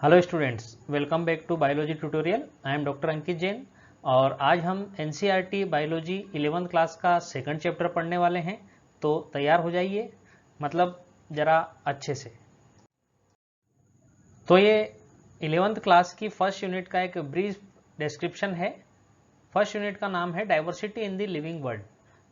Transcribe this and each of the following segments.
Hello students, welcome back to biology tutorial. I am doctor Ankit Jain और आज हम NCERT biology 11th class का second chapter पढ़ने वाले हैं। तो तैयार हो जाइए, मतलब ज़रा अच्छे से। तो ये 11th क्लास की फर्स्ट यूनिट का एक ब्रीफ डिस्क्रिप्शन है। फर्स्ट यूनिट का नाम है diversity in the living world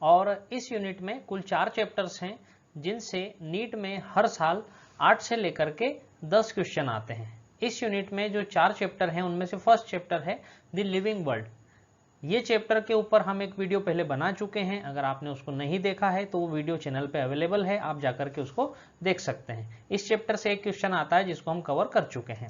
और इस यूनिट में कुल 4 चैप्टर्स हैं जिनसे नीट में हर साल 8 से लेकर के 10 क्वेश्चन आते हैं। इस यूनिट में जो 4 चैप्टर हैं उनमें से फर्स्ट चैप्टर है द लिविंग वर्ल्ड। ये चैप्टर के ऊपर हम एक वीडियो पहले बना चुके हैं। अगर आपने उसको नहीं देखा है तो वो वीडियो चैनल पे अवेलेबल है, आप जाकर के उसको देख सकते हैं। इस चैप्टर से एक क्वेश्चन आता है जिसको हम कवर कर चुके हैं।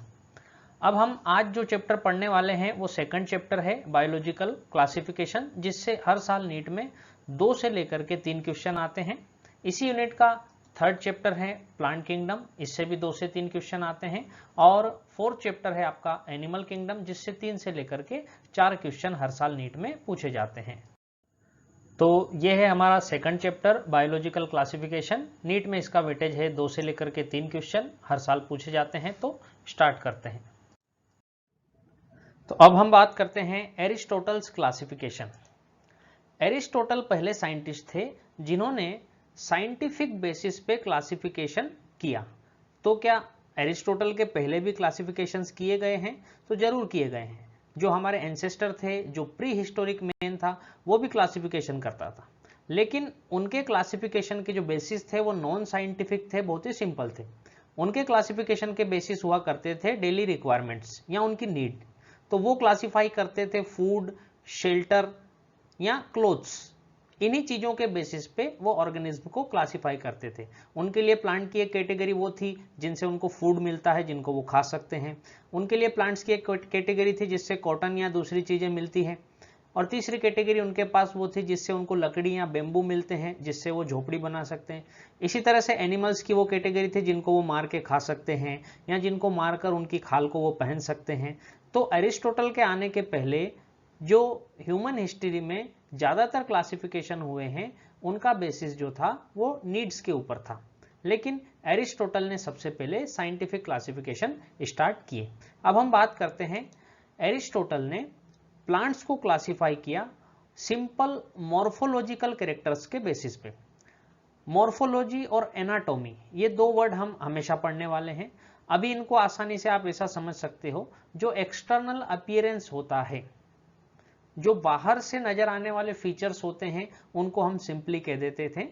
अब हम आज जो चैप्टर पढ़ने वाले हैं वो सेकंड चैप्टर है बायोलॉजिकल क्लासिफिकेशन, जिससे हर साल नीट में 2 से लेकर के 3 क्वेश्चन आते हैं। इसी यूनिट का थर्ड चैप्टर है प्लांट किंगडम, इससे भी 2 से 3 क्वेश्चन आते हैं। और फोर्थ चैप्टर है आपका एनिमल किंगडम, जिससे 3 से लेकर के 4 क्वेश्चन हर साल नीट में पूछे जाते हैं। तो ये है हमारा second chapter biological classification. NEET में इसका वेटेज है 2 से लेकर के 3 क्वेश्चन हर साल पूछे जाते हैं। तो स्टार्ट करते हैं। तो अब हम बात करते हैं एरिस्टोटल्स क्लासिफिकेशन। एरिस्टोटल पहले साइंटिस्ट थे जिन्होंने साइंटिफिक बेसिस पे क्लासिफिकेशन किया। तो क्या एरिस्टोटल के पहले भी क्लासिफिकेशंस किए गए हैं? तो जरूर किए गए हैं। जो हमारे एंसेस्टर थे, जो प्री हिस्टोरिक मैन था, वो भी क्लासिफिकेशन करता था। लेकिन उनके क्लासिफिकेशन के जो बेसिस थे वो नॉन साइंटिफिक थे, बहुत ही सिंपल थे। उनके क्लासिफिकेशन के बेसिस हुआ करते थे डेली रिक्वायरमेंट्स या उनकी नीड। तो वो क्लासिफाई करते थे फूड, शेल्टर या क्लोथ्स। इन्हीं चीजों के बेसिस पे वो ऑर्गेनिज्म को क्लासिफाई करते थे। उनके लिए प्लांट की एक कैटेगरी वो थी जिनसे उनको फूड मिलता है, जिनको वो खा सकते हैं। उनके लिए प्लांट्स की एक कैटेगरी थी जिससे कॉटन या दूसरी चीजें मिलती है। और तीसरी कैटेगरी उनके पास वो थी जिससे उनको लकड़ी या बेम्बू मिलते हैं, जिससे वो झोपड़ी बना सकते हैं। इसी तरह से एनिमल्स की वो कैटेगरी थी जिनको वो मार के खा सकते हैं या जिनको मारकर उनकी खाल को वो पहन सकते हैं। तो एरिस्टोटल के आने के पहले जो ह्यूमन हिस्ट्री में ज्यादातर क्लासिफिकेशन हुए हैं उनका बेसिस जो था वो नीड्स के ऊपर था। लेकिन एरिस्टोटल ने सबसे पहले साइंटिफिक क्लासिफिकेशन स्टार्ट किए। अब हम बात करते हैं, एरिस्टोटल ने प्लांट्स को क्लासिफाई किया सिंपल मॉर्फोलॉजिकल कैरेक्टर्स के बेसिस पे। मॉर्फोलॉजी और एनाटॉमी, ये 2 वर्ड हम हमेशा पढ़ने वाले हैं। अभी इनको आसानी से आप ऐसा समझ सकते हो, जो एक्सटर्नल अपीयरेंस होता है, जो बाहर से नजर आने वाले फीचर्स होते हैं, उनको हम सिंपली कह देते थे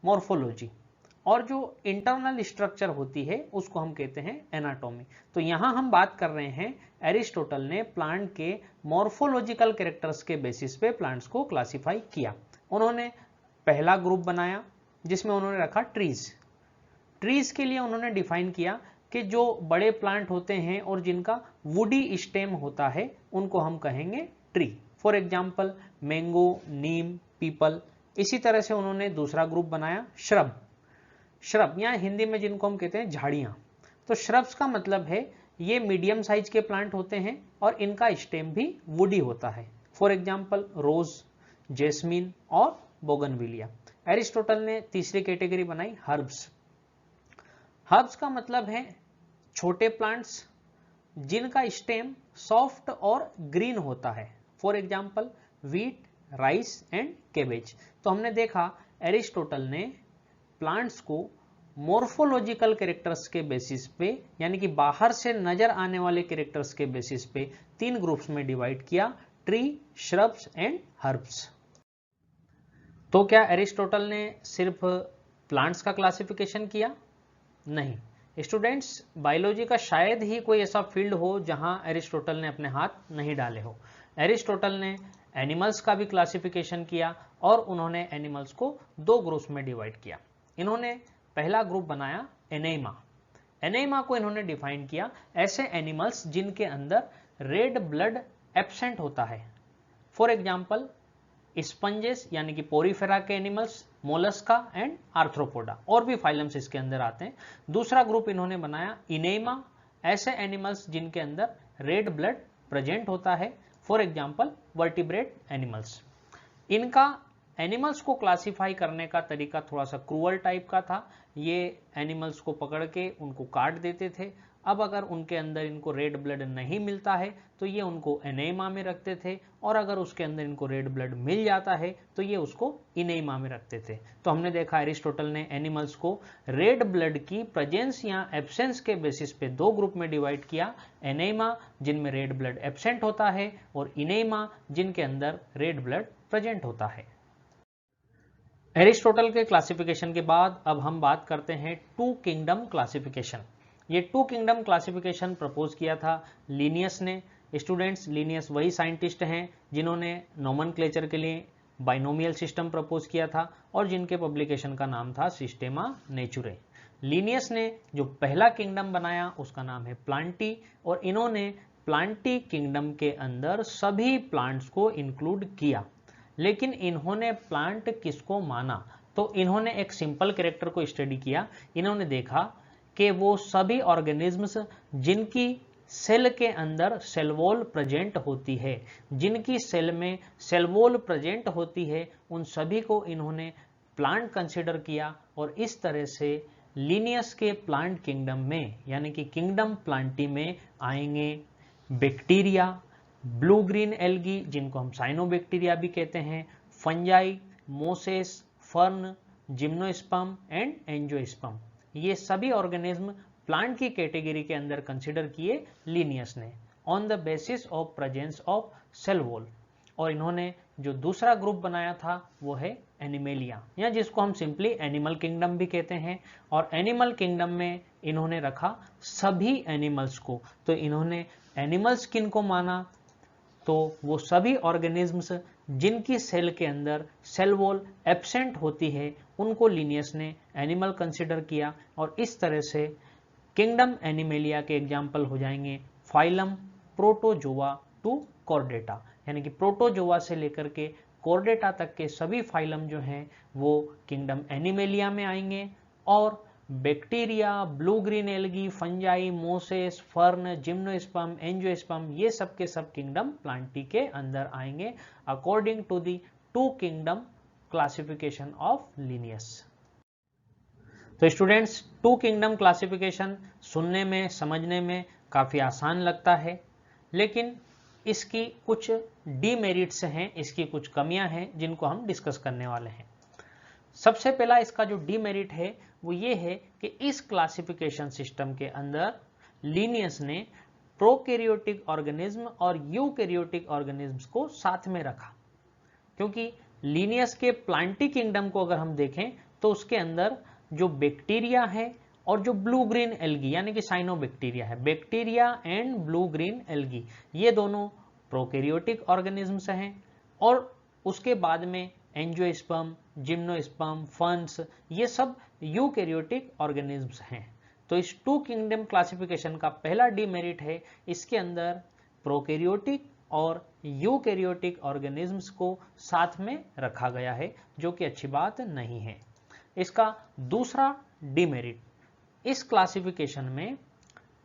मॉर्फोलॉजी। और जो इंटरनल स्ट्रक्चर होती है उसको हम कहते हैं एनाटॉमी। तो यहां हम बात कर रहे हैं, एरिस्टोटल ने प्लांट के मॉर्फोलॉजिकल कैरेक्टर्स के बेसिस पे प्लांट्स को क्लासिफाई किया। उन्होंने पहला ग्रुप बनाया जिसमें उन्होंने रखा ट्रीज। ट्रीज के लिए उन्होंने डिफाइन किया कि जो बड़े प्लांट होते हैं और जिनका वुडी स्टेम होता है उनको हम कहेंगे tree. For example mango, Neem, people. इसी तरह से उन्होंने दूसरा ग्रुप बनाया श्रब। श्रब या हिंदी में जिनको हम कहते हैं झाड़ियां। तो श्रब्स का मतलब है ये मीडियम साइज के प्लांट होते हैं और इनका स्टेम भी वुडी होता है। फॉर एग्जाम्पल रोज, जेस्मीन और बोगनविलिया। एरिस्टोटल ने तीसरी कैटेगरी बनाई हर्ब्स। हर्ब्स का मतलब है छोटे प्लांट्स जिनका स्टेम सॉफ्ट और ग्रीन होता है। For example wheat, rice and cabbage. तो हमने देखा एरिस्टोटल ने प्लांट्स को मॉर्फोलॉजिकल कैरेक्टर्स के बेसिस पे, यानी कि बाहर से नजर आने वाले कैरेक्टर्स के बेसिस पे 3 ग्रुप्स में डिवाइड किया, ट्री, श्रब्स एंड हर्ब्स। तो क्या एरिस्टोटल ने सिर्फ प्लांट्स का क्लासिफिकेशन किया? नहीं स्टूडेंट्स, बायोलॉजी का शायद ही कोई ऐसा फील्ड हो जहां एरिस्टोटल ने अपने हाथ नहीं डाले हो। एरिस्टोटल ने एनिमल्स का भी क्लासिफिकेशन किया और उन्होंने एनिमल्स को 2 ग्रुप्स में डिवाइड किया। इन्होंने पहला ग्रुप बनाया एनेमा। एनेमा को इन्होंने डिफाइन किया ऐसे एनिमल्स जिनके अंदर रेड ब्लड एब्सेंट होता है। फॉर एग्जाम्पल स्पंजेस यानी कि पोरीफेरा के एनिमल्स, मोलस्का एंड आर्थ्रोपोडा, और भी फाइलम्स इसके अंदर आते हैं। दूसरा ग्रुप इन्होंने बनाया इनेमा, ऐसे एनिमल्स जिनके अंदर रेड ब्लड प्रेजेंट होता है। For example vertebrate animals. इनका एनिमल्स को क्लासिफाई करने का तरीका थोड़ा सा क्रूअल टाइप का था। ये एनिमल्स को पकड़ के उनको काट देते थे, अब अगर उनके अंदर इनको रेड ब्लड नहीं मिलता है तो ये उनको एनेमा में रखते थे, और अगर उसके अंदर इनको रेड ब्लड मिल जाता है तो ये उसको इनेमा में रखते थे। तो हमने देखा एरिस्टोटल ने एनिमल्स को रेड ब्लड की प्रेजेंस या एब्सेंस के बेसिस पे दो ग्रुप में डिवाइड किया, एनेमा जिनमें रेड ब्लड एब्सेंट होता है और इनेमा जिनके अंदर रेड ब्लड प्रेजेंट होता है। एरिस्टोटल के क्लासिफिकेशन के बाद अब हम बात करते हैं टू किंगडम क्लासिफिकेशन। ये टू किंगडम क्लासिफिकेशन प्रपोज किया था लिनियस ने। स्टूडेंट्स, लिनियस वही साइंटिस्ट हैं जिन्होंने नोमेनक्लेचर के लिए बाइनोमियल सिस्टम प्रपोज किया था और जिनके पब्लिकेशन का नाम था सिस्टेमा नेचुरे। लिनियस ने जो पहला किंगडम बनाया उसका नाम है प्लांटी, और इन्होंने प्लांटी किंगडम के अंदर सभी प्लांट्स को इंक्लूड किया। लेकिन इन्होंने प्लांट किसको माना? तो इन्होंने एक सिंपल कैरेक्टर को स्टडी किया। इन्होंने देखा कि वो सभी ऑर्गेनिज्म्स जिनकी सेल के अंदर सेल वॉल प्रेजेंट होती है, जिनकी सेल में सेल वॉल प्रेजेंट होती है, उन सभी को इन्होंने प्लांट कंसिडर किया। और इस तरह से लिनियस के प्लांट किंगडम में यानी कि किंगडम प्लांटी में आएंगे बैक्टीरिया, ब्लू ग्रीन एल्गी जिनको हम साइनोबैक्टीरिया भी कहते हैं, fungi, mosses, fern, gymnosperm and angiosperm. ये सभी ऑर्गेनिज्म प्लांट की कैटेगरी के अंदर कंसिडर किए लिनियस ने on the basis of presence of cell wall. और इन्होंने जो दूसरा ग्रुप बनाया था वो है एनिमेलिया, या जिसको हम सिंपली एनिमल किंगडम भी कहते हैं। और एनिमल किंगडम में इन्होंने रखा सभी एनिमल्स को। तो इन्होंने एनिमल्स किन को माना? तो वो सभी ऑर्गेनिज्म्स जिनकी सेल के अंदर सेल वॉल एब्सेंट होती है उनको लिनियस ने एनिमल कंसिडर किया। और इस तरह से किंगडम एनिमेलिया के एग्जाम्पल हो जाएंगे फाइलम प्रोटोजोआ टू कॉर्डेटा, यानी कि प्रोटोजोआ से लेकर के कॉर्डेटा तक के सभी फाइलम जो हैं वो किंगडम एनिमेलिया में आएंगे। और bacteria, blue green algae, fungi, mosses, fern, gymnosperm, angiosperm ये सब के सब किंगडम प्लांटी के अंदर आएंगे according to the two kingdom classification of Linnaeus. तो स्टूडेंट्स, टू किंगडम क्लासिफिकेशन सुनने में समझने में काफी आसान लगता है, लेकिन इसकी कुछ डीमेरिट्स हैं, इसकी कुछ कमियां हैं जिनको हम डिस्कस करने वाले हैं। सबसे पहला इसका जो डीमेरिट है वो ये है कि इस क्लासिफिकेशन सिस्टम के अंदर लिनियस ने प्रोकैरियोटिक ऑर्गेनिज्म और यूकैरियोटिक ऑर्गेनिज्म्स को साथ में रखा। क्योंकि लिनियस के प्लांटी किंगडम को अगर हम देखें तो उसके अंदर जो बैक्टीरिया है और जो ब्लू ग्रीन एल्गी यानी कि साइनोबैक्टीरिया है, bacteria and blue green algae ये दोनों प्रोकैरियोटिक ऑर्गेनिज्म्स हैं। और उसके बाद में एंजियोस्पर्म, जिम्नोस्पर्म, फर्न्स ये सब यूकैरियोटिक ऑर्गेनिज्म्स हैं। तो इस टू किंगडम क्लासिफिकेशन का पहला डीमेरिट है इसके अंदर प्रोकैरियोटिक और यूकैरियोटिक ऑर्गेनिज्म्स को साथ में रखा गया है, जो कि अच्छी बात नहीं है। इसका दूसरा डीमेरिट, इस क्लासिफिकेशन में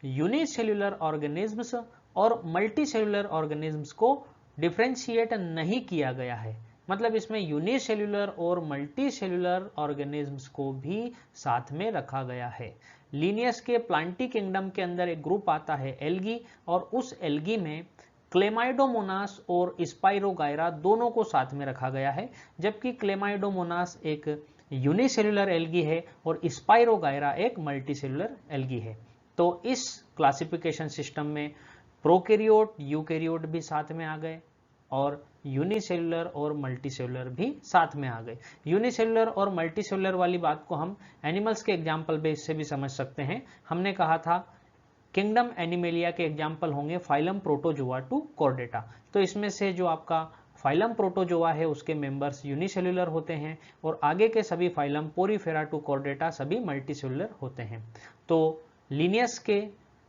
यूनिसेल्युलर ऑर्गेनिज्म्स और मल्टीसेल्युलर ऑर्गेनिज्म्स को डिफरेंशिएट नहीं किया गया है। मतलब इसमें यूनिसेल्युलर और मल्टीसेल्युलर ऑर्गेनिज्म्स को भी साथ में रखा गया है। लिनियस के प्लांटी किंगडम के अंदर एक ग्रुप आता है एल्गी, और उस एल्गी में क्लेमाइडोमोनास और स्पाइरोगायरा दोनों को साथ में रखा गया है, जबकि क्लेमाइडोमोनास एक यूनिसेल्युलर एल्गी है और स्पाइरोगायरा एक मल्टीसेल्युलर एल्गी है। तो इस क्लासिफिकेशन सिस्टम में प्रोकैरियोट, यूकैरियोट भी साथ में आ गए और यूनिसेल्युलर और मल्टीसेल्युलर भी साथ में आ गए। यूनिसेल्युलर और मल्टीसेल्युलर वाली बात को हम एनिमल्स के एग्जाम्पल बेस से भी समझ सकते हैं। हमने कहा था किंगडम एनिमेलिया के एग्जाम्पल होंगे फाइलम प्रोटोजोआ टू कॉर्डेटा। तो इसमें से जो आपका फाइलम प्रोटोजोआ है उसके मेंबर्स यूनिसेल्युलर होते हैं और आगे के सभी फाइलम पोरीफेरा टू कॉर्डेटा सभी मल्टीसेल्युलर होते हैं। तो लिनियस के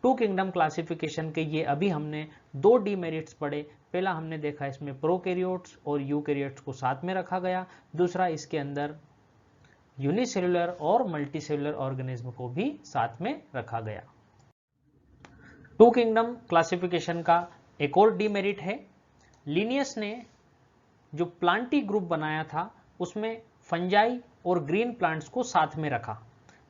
टू किंगडम क्लासिफिकेशन के ये अभी हमने दो डीमेरिट्स पढ़े। पहला हमने देखा इसमें प्रोकैरियोट्स और यूकैरियोट्स को साथ में रखा गया, दूसरा इसके अंदर यूनिसेल्युलर और मल्टीसेल्युलर ऑर्गेनिज्म को भी साथ में रखा गया। टू किंगडम क्लासिफिकेशन का एक और डीमेरिट है, लिनियस ने जो प्लांटी ग्रुप बनाया था उसमें फंजाई और ग्रीन प्लांट्स को साथ में रखा,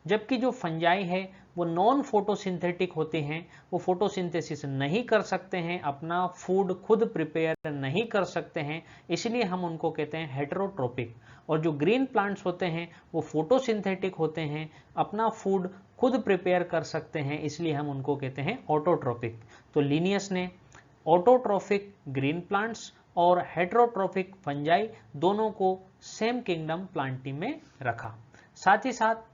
जबकि जो फंजाई है वो नॉन फोटोसिंथेटिक होते हैं, वो फोटोसिंथेसिस नहीं कर सकते हैं, अपना फूड खुद प्रिपेयर नहीं कर सकते हैं, इसलिए हम उनको कहते हैं हेटेरोट्रोपिक। और जो ग्रीन प्लांट्स होते हैं वो फोटोसिंथेटिक होते हैं, अपना फूड खुद प्रिपेयर कर सकते हैं, इसलिए हम उनको कहते हैं ऑटोट्रोपिक। तो लिनियस ने ऑटोट्रोफिक ग्रीन प्लांट्स और हेटेरोट्रोफिक फंजाई दोनों को सेम किंगडम प्लांटी में रखा। साथ ही साथ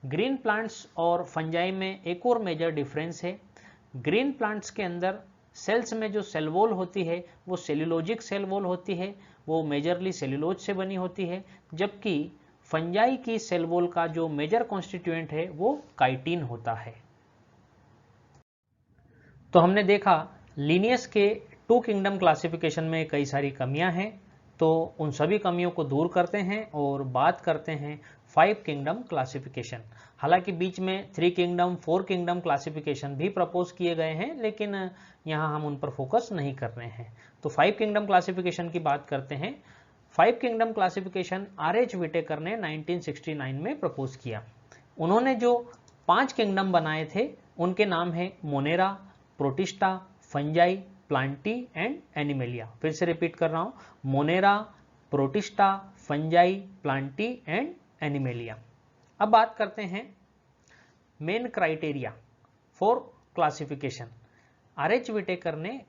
ग्रीन प्लांट्स और फंजाई में एक और मेजर डिफरेंस है। ग्रीन प्लांट्स के अंदर सेल्स में जो सेल वॉल होती है वो सेल्यूलोजिक सेल वॉल होती है, वो मेजरली सेल्यूलोज से बनी होती है, जबकि फंजाई की सेल वॉल का जो मेजर कॉन्स्टिट्यूएंट है वो काइटिन होता है। तो हमने देखा लिनियस के टू किंगडम क्लासिफिकेशन में कई सारी कमियां हैं, तो उन सभी कमियों को दूर करते हैं और बात करते हैं 5 किंगडम क्लासिफिकेशन। हालांकि बीच में 3 किंगडम 4 किंगडम क्लासिफिकेशन भी प्रपोज किए गए हैं, लेकिन यहां हम उन पर फोकस नहीं कर रहे हैं। तो 5 किंगडम क्लासिफिकेशन की बात करते हैं। 5 किंगडम क्लासिफिकेशन आर.एच. विटेकर ने 1969 में प्रपोज किया। उन्होंने जो 5 किंगडम बनाए थे उनके नाम है Monera, Protista, fungi, Plantae and Animalia. फिर से रिपीट कर रहा हूं, Monera, Protista, fungi, Plantae and Animalia. अब बात करते हैं main criteria for classification. R H. Whittaker ने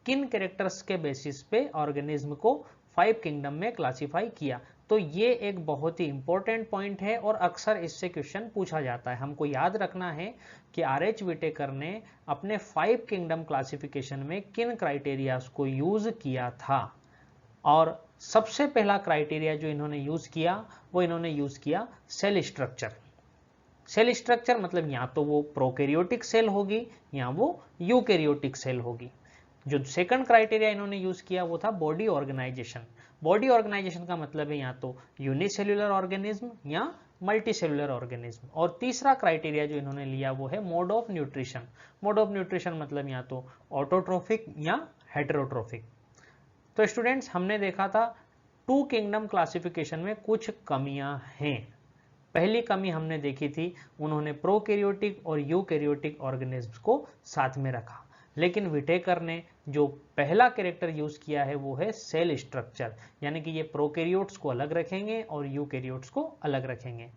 किन कैरेक्टर्स के बेसिस पे ऑर्गेनिज्म को 5 किंगडम में क्लासिफाई किया। तो ये एक बहुत ही इंपॉर्टेंट पॉइंट है और अक्सर इससे क्वेश्चन पूछा जाता है। हमको याद रखना है कि आर.एच. विटेकर ने अपने 5 किंगडम क्लासिफिकेशन में किन क्राइटेरियाज को यूज किया था। और सबसे पहला क्राइटेरिया जो इन्होंने यूज किया वो इन्होंने यूज किया सेल स्ट्रक्चर। सेल स्ट्रक्चर मतलब या तो वो प्रोकैरियोटिक सेल होगी या वो यूकैरियोटिक सेल होगी। जो सेकंड क्राइटेरिया इन्होंने यूज किया वो था बॉडी ऑर्गेनाइजेशन। बॉडी ऑर्गेनाइजेशन का मतलब है या तो यूनिसेल्युलर ऑर्गेनिज्म या मल्टीसेल्युलर ऑर्गेनिज्म। और तीसरा क्राइटेरिया जो इन्होंने लिया वो है mode of nutrition. Mode of nutrition मतलब या तो ऑटोट्रोफिक या हेटेरोट्रोफिक। तो स्टूडेंट्स, हमने देखा था 2 किंगडम क्लासिफिकेशन में कुछ कमियां हैं। पहली कमी हमने देखी थी, उन्होंने प्रोकैरियोटिक और यूकैरियोटिक ऑर्गेनिज्म्स को साथ में रखा, लेकिन विटेकर ने जो पहला कैरेक्टर यूज किया है वो है सेल स्ट्रक्चर, यानी कि ये प्रोकैरियोट्स को अलग रखेंगे और यूकैरियोट्स को अलग रखेंगे।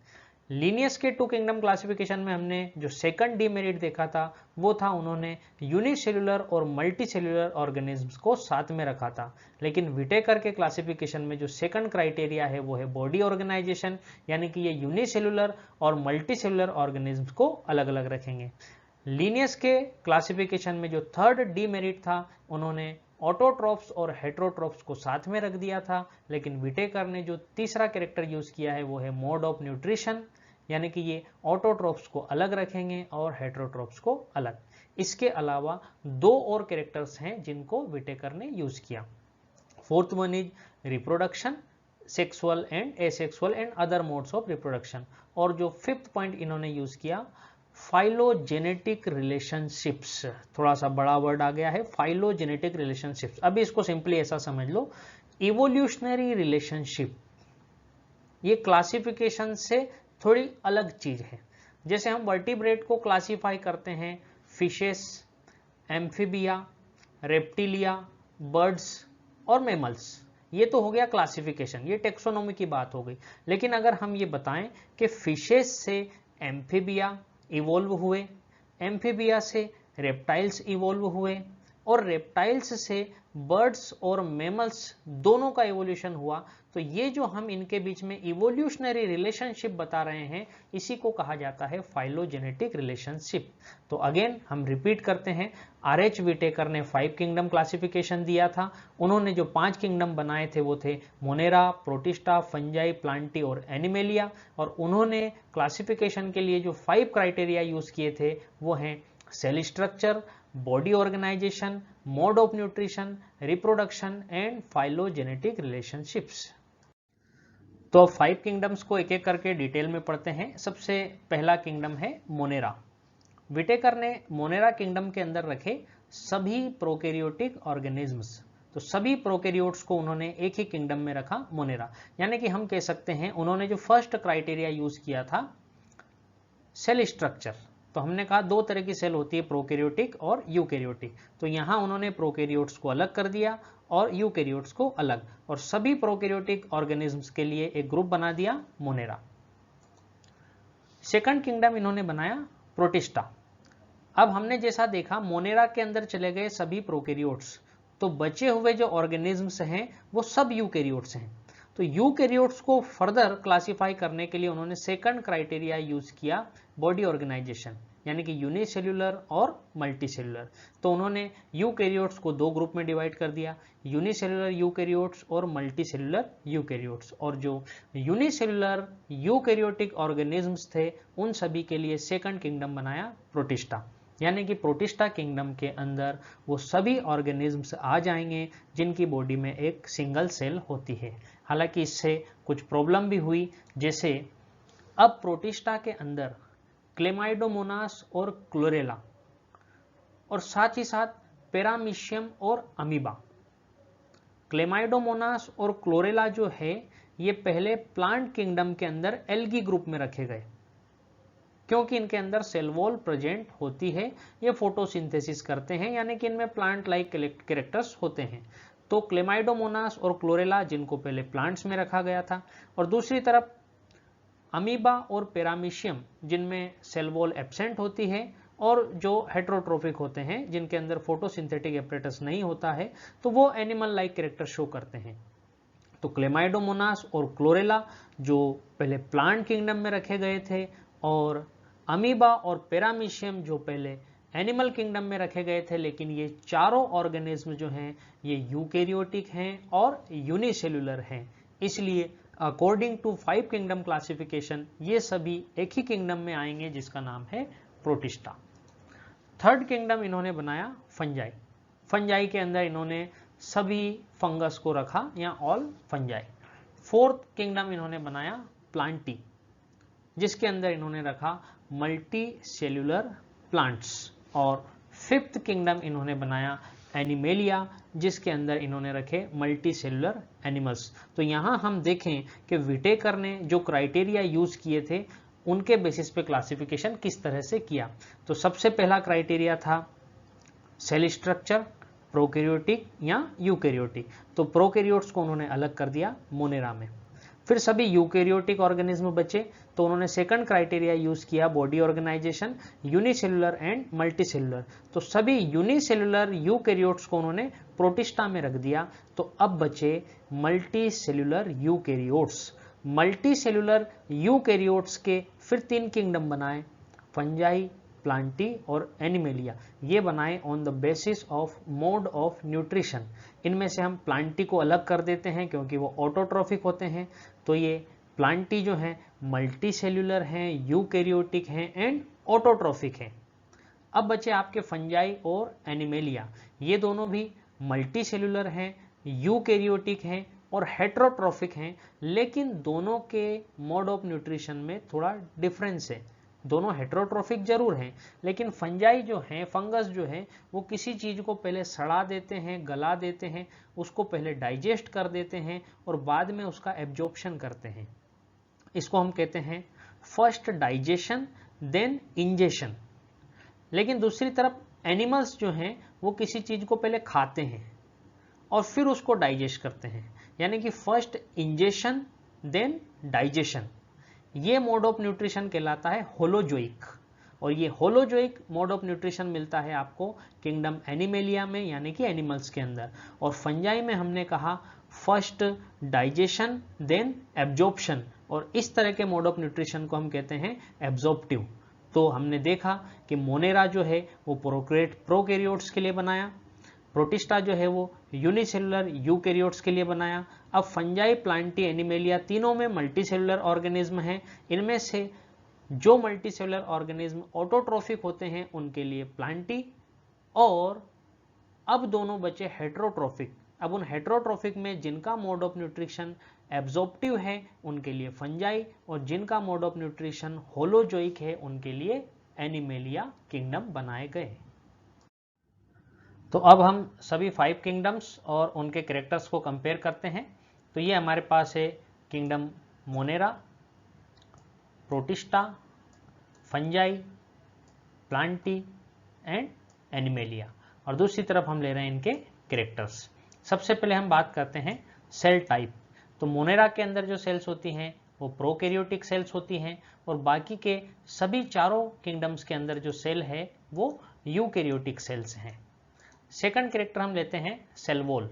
लिनियस के 2 किंगडम क्लासिफिकेशन में हमने जो सेकंड डीमेरिट देखा था वो था उन्होंने यूनिसेल्युलर और मल्टीसेल्युलर ऑर्गेनिज्म्स को साथ में रखा था। लेकिन विटेकर के क्लासिफिकेशन में जो सेकंड क्राइटेरिया है वो है बॉडी ऑर्गेनाइजेशन, यानी कि ये यूनिसेल्युलर और मल्टीसेल्युलर ऑर्गेनिज्म्स को अलग अलग रखेंगे। लिनियस के क्लासिफिकेशन में जो थर्ड डीमेरिट था उन्होंने ऑटोट्रोप्स और हेटेरोट्रोप्स को साथ में रख दिया था। लेकिन विटेकर ने जो तीसरा कैरेक्टर यूज किया है वो है मोड ऑफ न्यूट्रिशन, यानी कि ये ऑटोट्रोप्स को अलग रखेंगे और हेटेरोट्रोप्स को अलग। इसके अलावा 2 और कैरेक्टर्स हैं जिनको विटेकर ने यूज किया। Fourth one is reproduction, sexual and asexual and other modes of reproduction. और जो फिफ्थ पॉइंट इन्होंने यूज किया फाइलोजेनेटिक रिलेशनशिप्स। थोड़ा सा बड़ा वर्ड आ गया है, फाइलोजेनेटिक रिलेशनशिप्स। अभी इसको सिंपली ऐसा समझ लो, इवोल्यूशनरी रिलेशनशिप ये क्लासिफिकेशन से थोड़ी अलग चीज है। जैसे हम वर्टिब्रेट को क्लासिफाई करते हैं फिशेस, एम्फीबिया, रेप्टिलिया, बर्ड्स और मैमल्स, ये तो हो गया क्लासिफिकेशन, ये टेक्सोनोमी की बात हो गई। लेकिन अगर हम ये बताएं कि फिशेस से एम्फीबिया इवोल्व हुए, एम्फीबिया से रेप्टाइल्स इवोल्व हुए और रेप्टाइल्स से बर्ड्स और मैमल्स दोनों का इवोल्यूशन हुआ, तो ये जो हम इनके बीच में इवोल्यूशनरी रिलेशनशिप बता रहे हैं इसी को कहा जाता है फाइलोजेनेटिक रिलेशनशिप। तो अगेन हम रिपीट करते हैं, आर.एच. विटेकर ने 5 किंगडम क्लासिफिकेशन दिया था। उन्होंने जो 5 किंगडम बनाए थे वो थे मोनेरा, प्रोटिस्टा, फंजाई, प्लांटी और एनिमेलिया। और उन्होंने क्लासिफिकेशन के लिए जो 5 क्राइटेरिया यूज किए थे वो हैं cell structure, body organisation, mode of nutrition, reproduction and phylogenetic relationships. तो 5 किंगडम्स को एक एक करके डिटेल में पढ़ते हैं। सबसे पहला किंगडम है मोनेरा। विटेकर ने मोनेरा किंगडम के अंदर रखे सभी प्रोकैरियोटिक ऑर्गेनिज्म्स। तो सभी प्रोकैरियोट्स को उन्होंने एक ही किंगडम में रखा, मोनेरा। यानी कि हम कह सकते हैं उन्होंने जो फर्स्ट क्राइटेरिया यूज किया था सेल स्ट्रक्चर, तो हमने कहा दो तरह की सेल होती है, प्रोकैरियोटिक और यूकैरियोटिक। तो यहाँ उन्होंने प्रोकैरियोट्स को अलग कर दिया और यूकैरियोट्स को अलग, और सभी प्रोकैरियोटिक ऑर्गेनिजम्स के लिए एक ग्रुप बना दिया, मोनेरा। सेकंड किंगडम इन्होंने बनाया प्रोटिस्टा। अब हमने जैसा देखा मोनेरा के अंदर चले गए सभी प्रोकैरियोट्स, तो बचे हुए जो ऑर्गेनिजम्स हैं वो सब यूकैरियोट्स हैं। तो यूकैरियोट्स को फर्दर क्लासिफाई करने के लिए उन्होंने सेकंड क्राइटेरिया यूज किया, बॉडी ऑर्गेनाइजेशन, यानी कि यूनिसेल्यूलर और मल्टीसेल्यूलर। तो उन्होंने यूकैरियोट्स को दो ग्रुप में डिवाइड कर दिया, यूनिसेल्यूलर यूकैरियोट्स और मल्टीसेल्यूलर यूकैरियोट्स। और जो यूनिसेल्यूलर यूकैरियोटिक ऑर्गेनिजम्स थे उन सभी के लिए सेकंड किंगडम बनाया प्रोटिस्टा, यानी कि प्रोटिस्टा किंगडम के अंदर वो सभी ऑर्गेनिजम्स आ जाएंगे जिनकी बॉडी में एक सिंगल सेल होती है। हालांकि इससे कुछ प्रॉब्लम भी हुई, जैसे अब प्रोटिस्टा के अंदर क्लेमाइडोमोनास और क्लोरेला और साथ ही साथ पैरामीशियम और अमीबा। क्लेमाइडोमोनास और क्लोरेला जो है ये पहले प्लांट किंगडम के अंदर एल्गी ग्रुप में रखे गए, क्योंकि इनके अंदर सेल वॉल प्रेजेंट होती है, ये फोटोसिंथेसिस करते हैं, यानी कि इनमें प्लांट लाइक कैरेक्टर्स होते हैं। तो क्लेमाइडोमोनास और क्लोरेला जिनको पहले प्लांट्स में रखा गया था, और दूसरी तरफ अमीबा और पैरामीशियम जिनमें सेल वॉल एब्सेंट होती है और जो हेट्रोट्रोफिक होते हैं, जिनके अंदर फोटोसिंथेटिक एपरेटस नहीं होता है, तो वो एनिमल लाइक कैरेक्टर शो करते हैं। तो क्लेमाइडोमोनास और क्लोरेला जो पहले प्लांट किंगडम में रखे गए थे, और अमीबा और पैरामीशियम जो पहले एनिमल किंगडम में रखे गए थे, लेकिन ये चारों ऑर्गेनिज्म जो हैं ये यूकैरियोटिक हैं और यूनिसेल्यूलर हैं। इसलिए अकॉर्डिंग टू 5 किंगडम क्लासिफिकेशन ये सभी एक ही किंगडम में आएंगे जिसका नाम है प्रोटिस्टा। थर्ड किंगडम इन्होंने बनाया फंजाई। फंजाई के अंदर इन्होंने सभी फंगस को रखा या ऑल फंजाई। फोर्थ किंगडम इन्होंने बनाया प्लांटी, जिसके अंदर इन्होंने रखा मल्टी सेल्यूलर प्लांट्स। और फिफ्थ किंगडम इन्होंने बनाया एनिमेलिया, जिसके अंदर इन्होंने रखे मल्टी सेल्यूलर एनिमल्स। तो यहां हम देखें कि विटेकर ने जो क्राइटेरिया यूज किए थे उनके बेसिस पे क्लासिफिकेशन किस तरह से किया। तो सबसे पहला क्राइटेरिया था सेल स्ट्रक्चर, प्रोकैरियोटिक या यूकैरियोटिक। तो प्रोकैरियोट्स को उन्होंने अलग कर दिया मोनेरा में। फिर सभी यूकैरियोटिक ऑर्गेनिज्म बचे, तो उन्होंने सेकंड क्राइटेरिया यूज किया, body organisation, unicellular and multicellular. तो सभी यूनिसेल्यूलर यूकैरियोट्स को उन्होंने प्रोटिस्टा में रख दिया। तो अब बचे मल्टीसेल्यूलर यूकैरियोट्स। मल्टीसेल्यूलर यूकैरियोट्स के फिर 3 किंगडम बनाए, फंजाई, प्लांटी और एनिमेलिया। ये बनाए on the basis of mode of nutrition. इनमें से हम प्लांटी को अलग कर देते हैं क्योंकि वो ऑटोट्रोफिक होते हैं। तो ये प्लांटी जो हैं मल्टी सेल्यूलर हैं, यूकैरियोटिक हैं एंड ऑटोट्रोफिक हैं। अब बचे आपके फंजाई और एनिमेलिया, ये दोनों भी मल्टी सेल्यूलर हैं, यूकैरियोटिक हैं और हेट्रोट्रोफिक हैं, लेकिन दोनों के मोड ऑफ न्यूट्रिशन में थोड़ा डिफरेंस है। दोनों हेट्रोट्रोफिक जरूर हैं, लेकिन फंजाई जो हैं, फंगस जो है, वो किसी चीज को पहले सड़ा देते हैं, गला देते हैं, उसको पहले डाइजेस्ट कर देते हैं और बाद में उसका एब्जॉर्प्शन करते हैं। इसको हम कहते हैं फर्स्ट डाइजेशन देन इंजेशन। लेकिन दूसरी तरफ एनिमल्स जो हैं वो किसी चीज को पहले खाते हैं और फिर उसको डाइजेस्ट करते हैं, यानी कि फर्स्ट इंजेशन देन डाइजेशन। ये मोड ऑफ न्यूट्रिशन कहलाता है होलोजोइक, और ये होलोजोइक मोड ऑफ न्यूट्रिशन मिलता है आपको किंगडम एनिमेलिया में, यानी कि एनिमल्स के अंदर। और फंजाई में हमने कहा फर्स्ट डाइजेशन देन एब्जॉर्प्शन, और इस तरह के मोड ऑफ न्यूट्रिशन को हम कहते हैं एब्जॉर्प्टिव। तो हमने देखा कि मोनेरा जो है वो प्रोकैरियोट्स के लिए बनाया, प्रोटिस्टा जो है वो यूनिसेलुलर यूकैरियोट्स के लिए बनाया। अब फंजाई, प्लांटी, एनिमेलिया तीनों में मल्टीसेलुलर ऑर्गेनिज्म हैं। इनमें से जो मल्टीसेलुलर ऑर्गेनिज्म ऑटोट्रोफिक होते हैं उनके लिए प्लांटी, और अब दोनों बचे हेट्रोट्रोफिक। अब उन हेट्रोट्रोफिक में जिनका मोड ऑफ न्यूट्रिशन एब्जॉर्प्टिव है उनके लिए फंजाई, और जिनका मोड ऑफ न्यूट्रिशन होलोजोइक है उनके लिए एनिमेलिया किंगडम बनाए गए। तो अब हम सभी 5 किंगडम्स और उनके कैरेक्टर्स को कंपेयर करते हैं। तो ये हमारे पास है kingdom Monera, Protista, fungi, Plantae and animalia, और दूसरी तरफ हम ले रहे हैं इनके कैरेक्टर्स। सबसे पहले हम बात करते हैं सेल टाइप। तो मोनेरा के अंदर जो सेल्स होती हैं वो प्रोकैरियोटिक सेल्स होती हैं, और बाकी के सभी चारों किंगडम्स के अंदर जो सेल है वो यूकैरियोटिक सेल्स हैं। सेकंड कैरेक्टर हम लेते हैं सेल वॉल।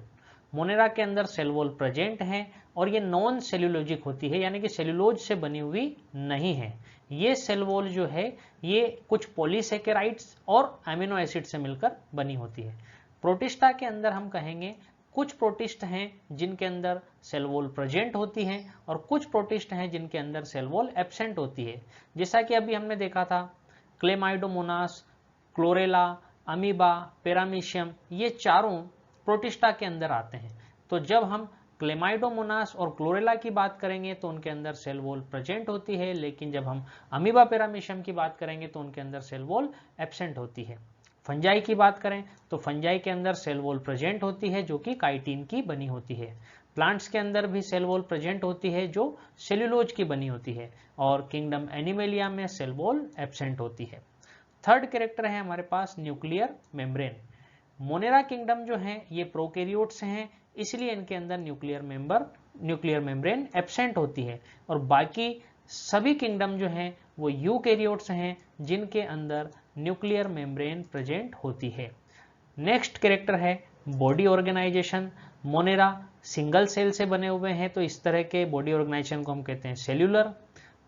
मोनेरा के अंदर सेल वॉल प्रेजेंट है और ये नॉन सेल्यूलोजिक होती है, यानी कि सेल्यूलोज से बनी हुई नहीं है। ये सेल वॉल जो है ये कुछ पॉलीसेकेराइड्स और अमीनो एसिड से मिलकर बनी होती है। प्रोटिस्टा के अंदर हम कहेंगे कुछ प्रोटिस्ट हैं जिनके अंदर सेल वॉल प्रेजेंट होती है और कुछ प्रोटिस्ट हैं जिनके अंदर सेल वॉल एब्सेंट होती है। जैसा कि अभी हमने देखा था क्लेमाइडोमोनास, क्लोरेला, अमीबा, पैरामीशियम, ये चारों प्रोटिस्टा के अंदर आते हैं। तो जब हम क्लेमाइडोमोनास और क्लोरेला की बात करेंगे तो उनके अंदर सेल वॉल प्रेजेंट होती है, लेकिन जब हम अमीबा, पैरामीशियम की बात करेंगे तो उनके अंदर सेल वॉल एब्सेंट होती है। फंजाई की बात करें तो फंजाई के अंदर सेल वॉल प्रेजेंट होती है जो कि काइटिन की बनी होती है। प्लांट्स के अंदर भी सेल वॉल प्रेजेंट होती है जो सेल्यूलोज की बनी होती है, और किंगडम एनिमेलिया में सेल वॉल एब्सेंट होती है। थर्ड कैरेक्टर है हमारे पास न्यूक्लियर मेम्ब्रेन। मोनेरा किंगडम जो है ये प्रोकैरियोट्स हैं, इसलिए इनके अंदर न्यूक्लियर मेम्ब्रेन एब्सेंट होती है, और बाकी सभी किंगडम जो हैं वो यूकैरियोट्स हैं जिनके अंदर न्यूक्लियर मेम्ब्रेन प्रेजेंट होती है। नेक्स्ट कैरेक्टर है body organisation. Monera single cell से बने हुए हैं, तो इस तरह के बॉडी ऑर्गेनाइजेशन को हम कहते हैं सेल्यूलर।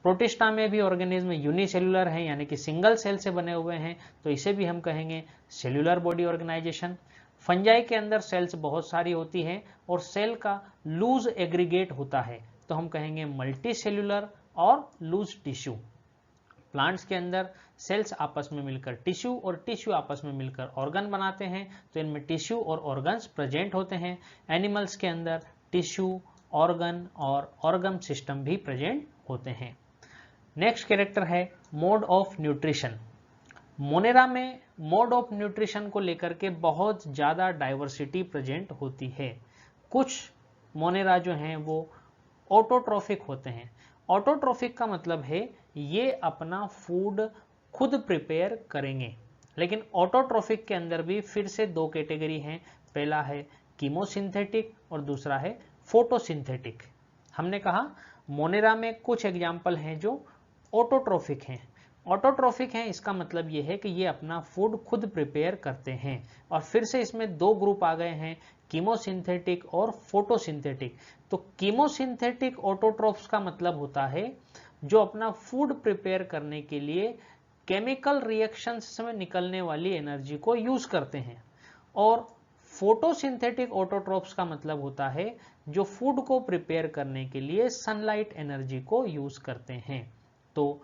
प्रोटिस्टा में भी ऑर्गेनिज्म यूनिसेल्युलर है, यानी कि सिंगल सेल से बने हुए हैं, तो इसे भी हम कहेंगे सेल्यूलर बॉडी ऑर्गेनाइजेशन। फंजाई के अंदर सेल्स बहुत सारी होती हैं और सेल का लूज एग्रीगेट होता है, तो हम कहेंगे मल्टी सेल्यूलर और लूज टिश्यू। प्लांट्स के अंदर सेल्स आपस में मिलकर टिश्यू और टिश्यू आपस में मिलकर ऑर्गन बनाते हैं, तो इनमें टिश्यू और ऑर्गन्स प्रेजेंट होते हैं। एनिमल्स के अंदर टिश्यू, ऑर्गन और ऑर्गन सिस्टम भी प्रेजेंट होते हैं। नेक्स्ट कैरेक्टर है मोड ऑफ न्यूट्रिशन। मोनेरा में मोड ऑफ न्यूट्रिशन को लेकर के बहुत ज़्यादा डाइवर्सिटी प्रेजेंट होती है। कुछ मोनेरा जो हैं वो ऑटोट्रॉफिक होते हैं। ऑटोट्रॉफिक का मतलब है ये अपना फूड खुद प्रिपेयर करेंगे, लेकिन ऑटोट्रॉफिक के अंदर भी फिर से दो कैटेगरी हैं। पहला है कीमोसिंथेटिक और दूसरा है फोटोसिंथेटिक। हमने कहा मोनेरा में कुछ एग्जाम्पल हैं जो ऑटोट्रॉफिक हैं। ऑटोट्रॉफिक हैं इसका मतलब ये है कि ये अपना फूड खुद प्रिपेयर करते हैं, और फिर से इसमें दो ग्रुप आ गए हैं, कीमोसिंथेटिक और फोटोसिंथेटिक। तो कीमोसिंथेटिक ऑटोट्रॉफ्स का मतलब होता है जो अपना फूड प्रिपेयर करने के लिए केमिकल रिएक्शंस में निकलने वाली एनर्जी को यूज करते हैं, और फोटोसिंथेटिक ऑटोट्रॉफ्स का मतलब होता है जो फूड को प्रिपेयर करने के लिए सनलाइट एनर्जी को यूज करते हैं। तो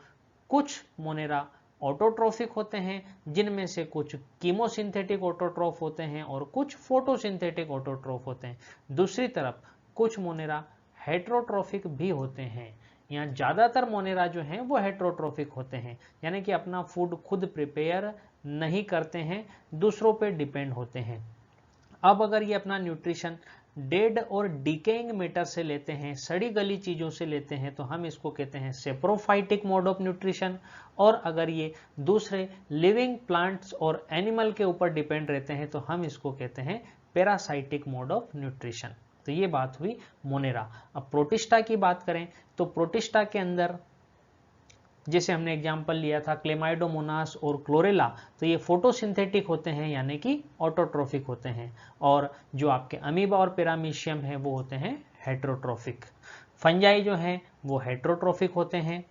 कुछ मोनेरा ऑटोट्रॉफिक होते हैं, जिनमें से कुछ कीमोसिंथेटिक ऑटोट्रॉफ होते हैं और कुछ फोटोसिंथेटिक ऑटोट्रॉफ होते हैं। दूसरी तरफ कुछ मोनेरा हेट्रोट्रॉफिक भी होते हैं। यहाँ ज्यादातर मोनेरा जो हैं वो हेट्रोट्रॉफिक होते हैं, यानी कि अपना फूड खुद प्रिपेयर नहीं करते हैं, दूसरों पे डिपेंड होते हैं। अब अगर ये अपना न्यूट्रिशन डेड और डिकेइंग मैटर से लेते हैं, सड़ी गली चीजों से लेते हैं, तो हम इसको कहते हैं सेप्रोफाइटिक मोड ऑफ न्यूट्रिशन। और अगर ये दूसरे लिविंग प्लांट्स और एनिमल के ऊपर डिपेंड रहते हैं तो हम इसको कहते हैं पैरासाइटिक मोड ऑफ न्यूट्रिशन। तो ये बात हुई मोनेरा। अब प्रोटिस्टा की बात करें तो प्रोटिस्टा के अंदर जैसे हमने एग्जाम्पल लिया था क्लेमाइडोमोनास और क्लोरेला, तो ये फोटोसिंथेटिक होते हैं यानी कि ऑटोट्रॉफिक होते हैं, और जो आपके अमीबा और पैरामीशियम है वो होते हैं हेट्रोट्रॉफिक। फंजाई जो हैं वो हेट्रोट्रॉफिक होते हैं।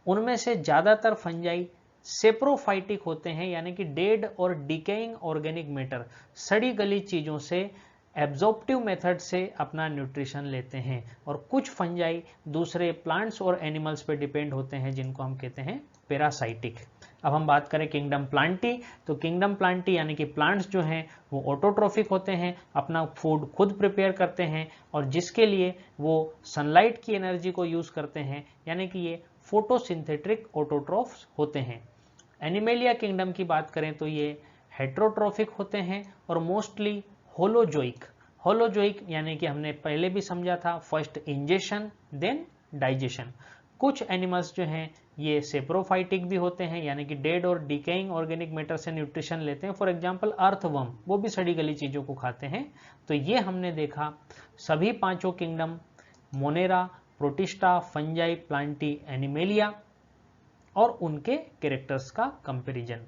उनमें से ज्यादातर फंजाई सेप्रोफाइटिक होते हैं, यानी कि डेड और डिकेइंग ऑर्गेनिक मैटर, सड़ी गली चीजों से एब्जॉर्प्टिव मेथड से अपना न्यूट्रिशन लेते हैं। और कुछ फंजाई दूसरे प्लांट्स और एनिमल्स पे डिपेंड होते हैं जिनको हम कहते हैं पैरासाइटिक। अब हम बात करें किंगडम प्लांटी, तो किंगडम प्लांटी यानी कि प्लांट्स जो हैं वो ऑटोट्रॉफिक होते हैं, अपना फूड खुद प्रिपेयर करते हैं और जिसके लिए वो सनलाइट की एनर्जी को यूज करते हैं, यानी कि ये फोटोसिंथेटिक ऑटोट्रॉफ्स होते हैं। एनिमेलिया किंगडम की बात करें तो ये हेट्रोट्रॉफिक होते हैं और मोस्टली होलोजोइक यानी कि हमने पहले भी समझा था, फर्स्ट इंजेशन देन डाइजेशन। कुछ एनिमल्स जो हैं ये सेप्रोफाइटिक भी होते हैं, यानी कि डेड और डिकेइंग ऑर्गेनिक मैटर से न्यूट्रिशन लेते हैं। फॉर एग्जांपल अर्थवर्म, वो भी सड़ी गली चीज़ों को खाते हैं। तो ये हमने देखा सभी पांचों kingdom, Monera, Protista, fungi, Plantae, animalia, और उनके कैरेक्टर्स का कंपैरिजन।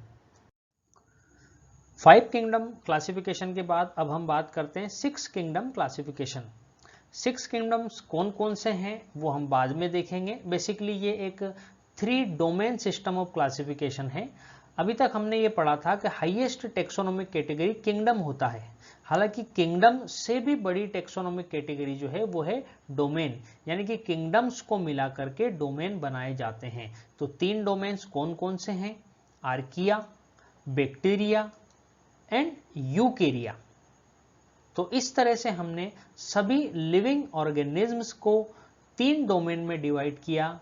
5 किंगडम क्लासिफिकेशन के बाद अब हम बात करते हैं 6 किंगडम क्लासिफिकेशन। 6 किंगडम्स कौन कौन से हैं वो हम बाद में देखेंगे। बेसिकली ये एक 3 डोमेन सिस्टम ऑफ क्लासिफिकेशन है। अभी तक हमने ये पढ़ा था कि हाईएस्ट टेक्सोनोमिक कैटेगरी किंगडम होता है, हालांकि किंगडम से भी बड़ी टेक्सोनोमिक कैटेगरी जो है वो है डोमेन, यानी कि किंगडम्स को मिला करके डोमेन बनाए जाते हैं। तो 3 डोमेन्स कौन कौन से हैं? Archaea, bacteria and Eukarya. तो इस तरह से हमने सभी लिविंग ऑर्गेनिजम्स को 3 डोमेन में डिवाइड किया,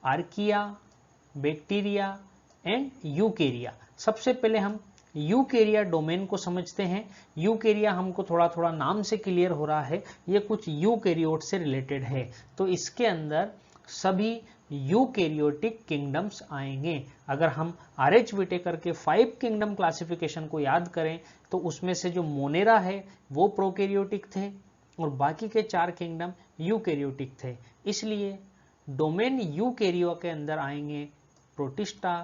आर्किया, बैक्टीरिया एंड यूकेरिया। सबसे पहले हम यूकेरिया डोमेन को समझते हैं। यूकेरिया हमको थोड़ा थोड़ा नाम से क्लियर हो रहा है, ये कुछ यूकेरियोट से रिलेटेड है। तो इसके अंदर सभी यूकेरियोटिक किंगडम्स आएंगे। अगर हम आर.एच. विटेकर के 5 किंगडम क्लासिफिकेशन को याद करें तो उसमें से जो मोनेरा है वो प्रोकैरियोटिक थे और बाकी के 4 किंगडम यूकेरियोटिक थे। इसलिए डोमेन यूकेरियो के अंदर आएंगे प्रोटिस्टा,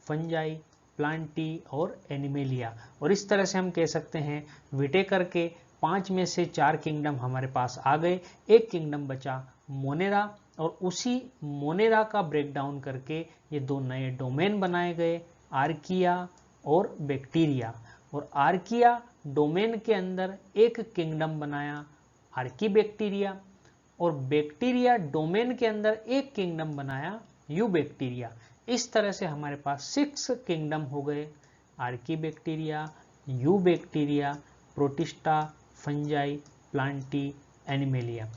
फंजाई, प्लांटी और एनिमेलिया। और इस तरह से हम कह सकते हैं विटेकर के 5 में से 4 किंगडम हमारे पास आ गए, एक किंगडम बचा मोनेरा, और उसी मोनेरा का ब्रेकडाउन करके ये 2 नए डोमेन बनाए गए, आर्किया और बैक्टीरिया। और आर्किया डोमेन के अंदर एक किंगडम बनाया आर्कीबैक्टीरिया, और बैक्टीरिया डोमेन के अंदर एक किंगडम बनाया यूबैक्टीरिया। इस तरह से हमारे पास 6 किंगडम हो गए, archaebacteria, eubacteria, protista, fungi, Plantae, animalia.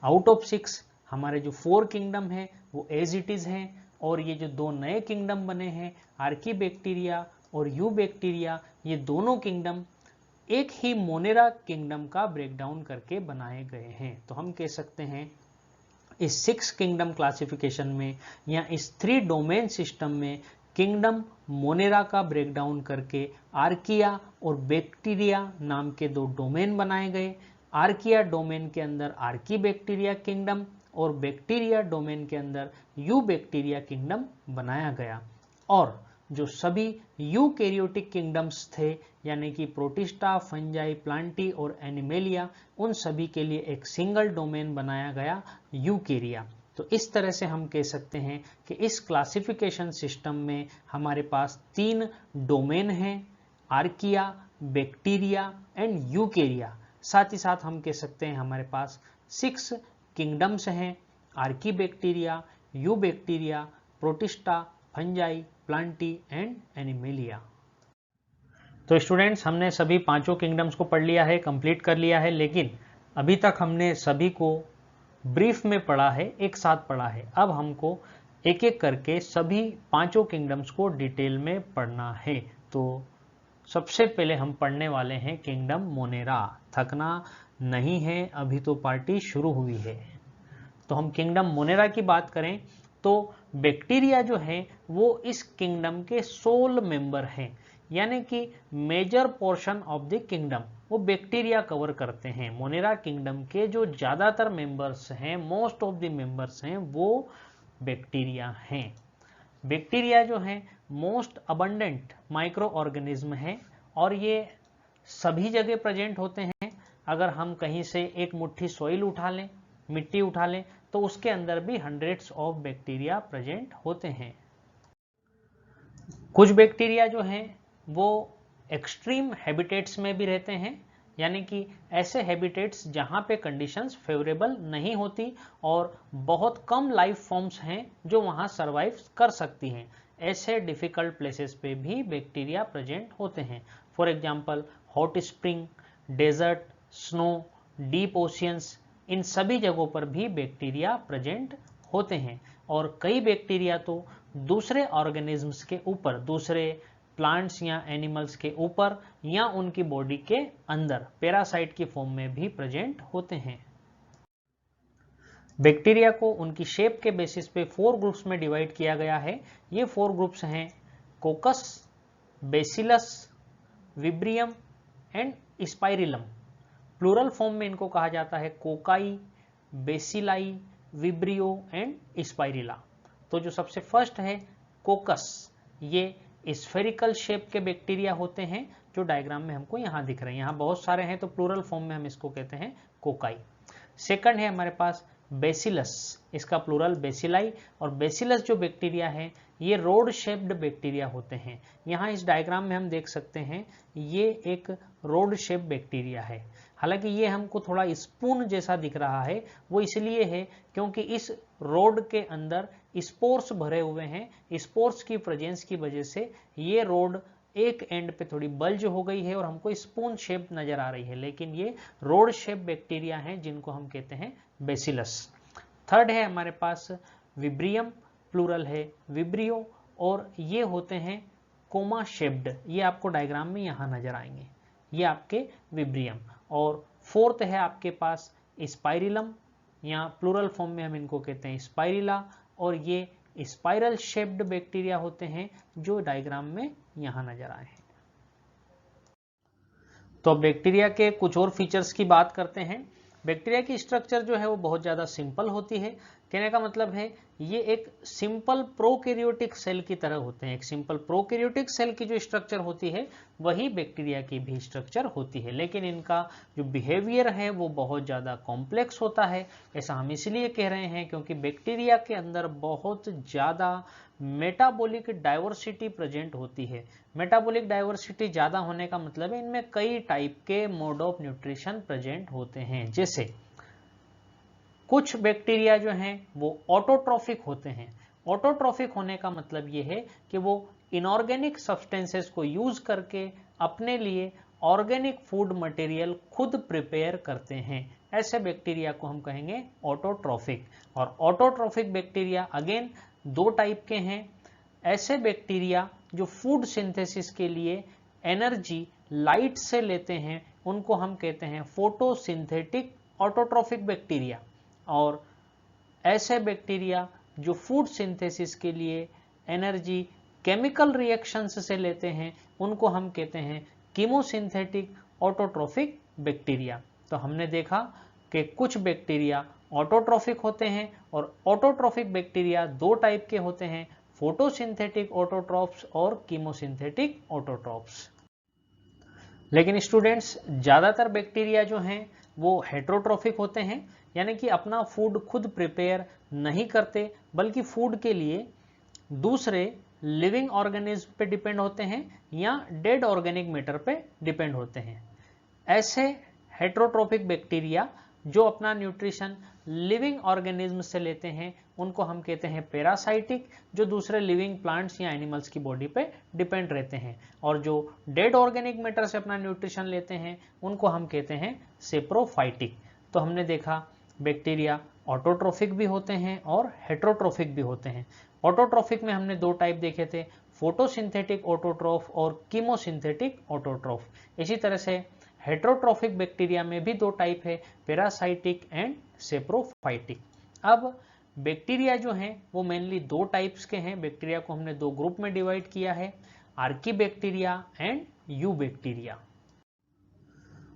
Out of 6 हमारे जो 4 किंगडम है वो एज इट इज हैं, और ये जो 2 नए किंगडम बने हैं आर्कीबैक्टीरिया और यूबैक्टीरिया, ये दोनों किंगडम एक ही मोनेरा किंगडम का ब्रेकडाउन करके बनाए गए हैं। तो हम कह सकते हैं इस 6 किंगडम क्लासिफिकेशन में या इस 3 डोमेन सिस्टम में किंगडम मोनेरा का ब्रेकडाउन करके आर्किया और बैक्टीरिया नाम के 2 डोमेन बनाए गए। आर्किया डोमेन के अंदर आर्कीबैक्टीरिया किंगडम और बैक्टीरिया डोमेन के अंदर यूबैक्टीरिया किंगडम बनाया गया। और जो सभी यूकैरियोटिक किंगडम्स थे यानी कि प्रोटिस्टा, फंजाई, प्लांटी और एनिमेलिया, उन सभी के लिए एक सिंगल डोमेन बनाया गया यूकेरिया। तो इस तरह से हम कह सकते हैं कि इस क्लासिफिकेशन सिस्टम में हमारे पास 3 डोमेन हैं, आर्किया, बैक्टीरिया एंड यूकेरिया। साथ ही साथ हम कह सकते हैं हमारे पास 6 किंगडम्स हैं, archaebacteria, eubacteria, protista, fungi, Plantae and animalia. तो स्टूडेंट्स, हमने सभी 5 किंगडम्स को पढ़ लिया है, कंप्लीट कर लिया है, लेकिन अभी तक हमने सभी को ब्रीफ में पढ़ा है, एक साथ पढ़ा है। अब हमको एक एक करके सभी 5 किंगडम्स को डिटेल में पढ़ना है। तो सबसे पहले हम पढ़ने वाले हैं किंगडम मोनेरा। थकना नहीं है, अभी तो पार्टी शुरू हुई है। तो हम किंगडम मोनेरा की बात करें तो बैक्टीरिया जो है वो इस किंगडम के सोल मेंबर हैं, यानी कि major portion of the kingdom वो बैक्टीरिया कवर करते हैं। मोनेरा किंगडम के जो ज़्यादातर मेंबर्स हैं, मोस्ट ऑफ द मेंबर्स हैं, वो बैक्टीरिया हैं। बैक्टीरिया जो है मोस्ट अबंडेंट माइक्रो ऑर्गेनिज्म है और ये सभी जगह प्रेजेंट होते हैं। अगर हम कहीं से एक मुट्ठी सॉइल उठा लें, मिट्टी उठा लें, तो उसके अंदर भी हंड्रेड्स ऑफ बैक्टीरिया प्रेजेंट होते हैं। कुछ बैक्टीरिया जो हैं वो एक्सट्रीम हैबिटेट्स में भी रहते हैं, यानी कि ऐसे हैबिटेट्स जहां पे कंडीशंस फेवरेबल नहीं होती और बहुत कम लाइफ फॉर्म्स हैं जो वहां सरवाइव कर सकती हैं। ऐसे डिफिकल्ट प्लेसेस पे भी बैक्टीरिया प्रेजेंट होते हैं। For example hot spring, desert, snow, deep oceans, इन सभी जगहों पर भी बैक्टीरिया प्रेजेंट होते हैं। और कई बैक्टीरिया तो दूसरे ऑर्गेनिजम्स के ऊपर, दूसरे प्लांट्स या एनिमल्स के ऊपर या उनकी बॉडी के अंदर पैरासाइट की फॉर्म में भी प्रेजेंट होते हैं। बैक्टीरिया को उनकी शेप के बेसिस पे 4 ग्रुप्स में डिवाइड किया गया है। ये 4 ग्रुप्स हैं coccus, bacillus, vibrium and spirillum. Plural form में इनको कहा जाता है cocci, bacilli, vibrio and spirilla. तो जो सबसे फर्स्ट है कोकस, ये स्फेरिकल शेप के बैक्टीरिया होते हैं जो डायग्राम में हमको यहाँ दिख रहे हैं। यहाँ बहुत सारे हैं तो प्लूरल फॉर्म में हम इसको कहते हैं कोकाई। सेकंड है हमारे पास बेसिलस, इसका प्लूरल बेसिलाई, और बेसिलस जो बैक्टीरिया है ये रोड शेप्ड बैक्टीरिया होते हैं। यहाँ इस डायग्राम में हम देख सकते हैं ये एक रोड शेप बैक्टीरिया है। हालांकि ये हमको थोड़ा स्पून जैसा दिख रहा है, वो इसलिए है क्योंकि इस रोड के अंदर स्पोर्स भरे हुए हैं। स्पोर्स की प्रेजेंस की वजह से ये रोड एक एंड पे थोड़ी बल्ज हो गई है और हमको स्पून शेप नजर आ रही है, लेकिन ये रोड शेप बैक्टीरिया हैं जिनको हम कहते हैं बेसिलस। थर्ड है हमारे पास विब्रियम, प्लूरल है विब्रियो, और ये होते हैं कोमा शेप्ड। ये आपको डायग्राम में यहाँ नजर आएंगे, ये आपके विब्रियम। और फोर्थ है आपके पास स्पाइरिलम, यहाँ प्लूरल फॉर्म में हम इनको कहते हैं स्पाइरिला, और ये स्पाइरल शेप्ड बैक्टीरिया होते हैं जो डायग्राम में यहाँ नजर आए हैं। तो बैक्टीरिया के कुछ और फीचर्स की बात करते हैं। बैक्टीरिया की स्ट्रक्चर जो है वो बहुत ज़्यादा सिंपल होती है। कहने का मतलब है ये एक सिंपल प्रोकैरियोटिक सेल की तरह होते हैं। एक सिंपल प्रोकैरियोटिक सेल की जो स्ट्रक्चर होती है वही बैक्टीरिया की भी स्ट्रक्चर होती है, लेकिन इनका जो बिहेवियर है वो बहुत ज़्यादा कॉम्प्लेक्स होता है। ऐसा हम इसलिए कह रहे हैं क्योंकि बैक्टीरिया के अंदर बहुत ज़्यादा मेटाबॉलिक डाइवर्सिटी प्रेजेंट होती है। मेटाबॉलिक डाइवर्सिटी ज़्यादा होने का मतलब है इनमें कई टाइप के मोड ऑफ न्यूट्रिशन प्रेजेंट होते हैं। जैसे कुछ बैक्टीरिया जो हैं वो ऑटोट्रॉफिक होते हैं। ऑटोट्रॉफिक होने का मतलब ये है कि वो इनऑर्गेनिक सब्सटेंसेस को यूज करके अपने लिए ऑर्गेनिक फूड मटेरियल खुद प्रिपेयर करते हैं। ऐसे बैक्टीरिया को हम कहेंगे ऑटोट्रॉफिक। और ऑटोट्रॉफिक बैक्टीरिया अगेन 2 टाइप के हैं। ऐसे बैक्टीरिया जो फूड सिंथेसिस के लिए एनर्जी लाइट से लेते हैं उनको हम कहते हैं फोटोसिंथेटिक ऑटोट्रॉफिक बैक्टीरिया। और ऐसे बैक्टीरिया जो फूड सिंथेसिस के लिए एनर्जी केमिकल रिएक्शंस से लेते हैं उनको हम कहते हैं कीमोसिंथेटिक ऑटोट्रॉफिक बैक्टीरिया। तो हमने देखा कि कुछ बैक्टीरिया ऑटोट्रॉफिक होते हैं और ऑटोट्रॉफिक बैक्टीरिया 2 टाइप के होते हैं, फोटोसिंथेटिक ऑटोट्रॉफ्स और कीमोसिंथेटिक ऑटोट्रॉफ्स। लेकिन स्टूडेंट्स ज़्यादातर बैक्टीरिया जो हैं वो हेट्रोट्रॉफिक होते हैं, यानी कि अपना फूड खुद प्रिपेयर नहीं करते बल्कि फूड के लिए दूसरे लिविंग ऑर्गेनिज्म पे डिपेंड होते हैं या डेड ऑर्गेनिक मैटर पे डिपेंड होते हैं। ऐसे हेट्रोट्रॉफिक बैक्टीरिया जो अपना न्यूट्रिशन लिविंग ऑर्गेनिज्म से लेते हैं उनको हम कहते हैं पैरासाइटिक, जो दूसरे लिविंग प्लांट्स या एनिमल्स की बॉडी पे डिपेंड रहते हैं। और जो डेड ऑर्गेनिक मैटर से अपना न्यूट्रिशन लेते हैं उनको हम कहते हैं सेप्रोफाइटिक। तो हमने देखा बैक्टीरिया ऑटोट्रॉफिक भी होते हैं और हेट्रोट्रॉफिक भी होते हैं। ऑटोट्रॉफिक में हमने 2 टाइप देखे थे, फोटोसिंथेटिक ऑटोट्रॉफ और कीमोसिंथेटिक ऑटोट्रॉफ। इसी तरह से हेट्रोट्रॉफिक बैक्टीरिया में भी 2 टाइप है, पैरासाइटिक एंड सेप्रोफाइटिक। अब बैक्टीरिया जो हैं वो मेनली 2 टाइप्स के हैं। बैक्टीरिया को हमने 2 ग्रुप में डिवाइड किया है, आर्कीबैक्टीरिया एंड यूबैक्टीरिया।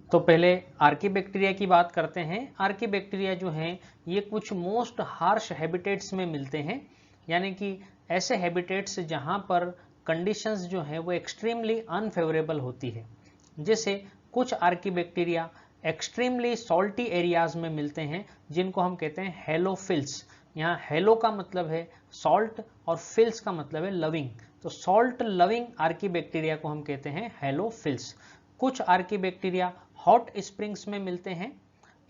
तो पहले आर्कीबैक्टीरिया की बात करते हैं। आर्कीबैक्टीरिया जो हैं ये कुछ मोस्ट हार्श हैबिटेट्स में मिलते हैं, यानी कि ऐसे हैबिटेट्स जहां पर कंडीशंस जो हैं वो एक्सट्रीमली अनफेवरेबल होती है। जैसे कुछ आर्कीबैक्टीरिया एक्सट्रीमली सॉल्टी एरियाज में मिलते हैं जिनको हम कहते हैं हेलोफिल्स। यहाँ हेलो का मतलब है सॉल्ट और फिल्स का मतलब है लविंग, तो सॉल्ट लविंग आर्कीबैक्टीरिया को हम कहते हैं हेलोफिल्स। कुछ आर्कीबैक्टीरिया हॉट स्प्रिंग्स में मिलते हैं,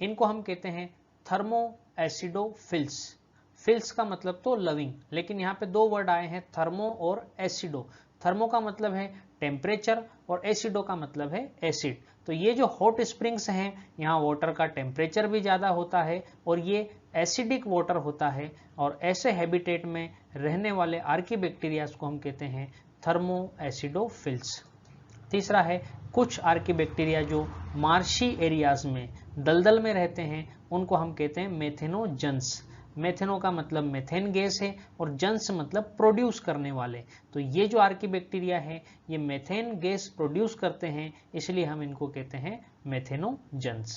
इनको हम कहते हैं थर्मो एसिडोफिल्स। फिल्स का मतलब तो लविंग, लेकिन यहाँ पे 2 वर्ड आए हैं, थर्मो और एसिडो। थर्मो का मतलब है टेम्परेचर और एसिडो का मतलब है एसिड। तो ये जो हॉट स्प्रिंग्स हैं यहाँ वाटर का टेम्परेचर भी ज़्यादा होता है और ये एसिडिक वाटर होता है, और ऐसे हैबिटेट में रहने वाले आर्कीबैक्टीरिया को हम कहते हैं थर्मो एसिडोफिल्स। तीसरा है कुछ आर्कीबैक्टीरिया जो मार्शी एरियाज में दलदल में रहते हैं उनको हम कहते हैं मेथेनोजन्स। मेथेनो का मतलब मेथेन गैस है और जन्स मतलब प्रोड्यूस करने वाले। तो ये जो आर्कीबैक्टीरिया है ये मेथेन गैस प्रोड्यूस करते हैं, इसलिए हम इनको कहते हैं मेथेनोजन्स।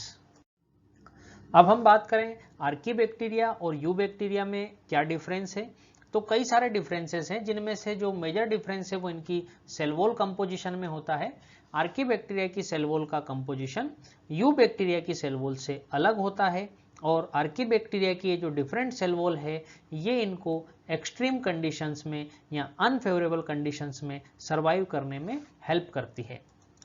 अब हम बात करें आर्कीबैक्टीरिया और यूबैक्टीरिया में क्या डिफरेंस है। तो कई सारे डिफरेंसेस हैं, जिनमें से जो मेजर डिफरेंस है वो इनकी सेल वॉल कंपोजिशन में होता है। आर्कीबैक्टीरिया की सेल वॉल का कंपोजिशन यूबैक्टीरिया की सेल वॉल से अलग होता है और आर्कीबैक्टीरिया की ये जो डिफरेंट सेल वॉल है ये इनको एक्सट्रीम कंडीशंस में या अनफेवरेबल कंडीशंस में सरवाइव करने में हेल्प करती है।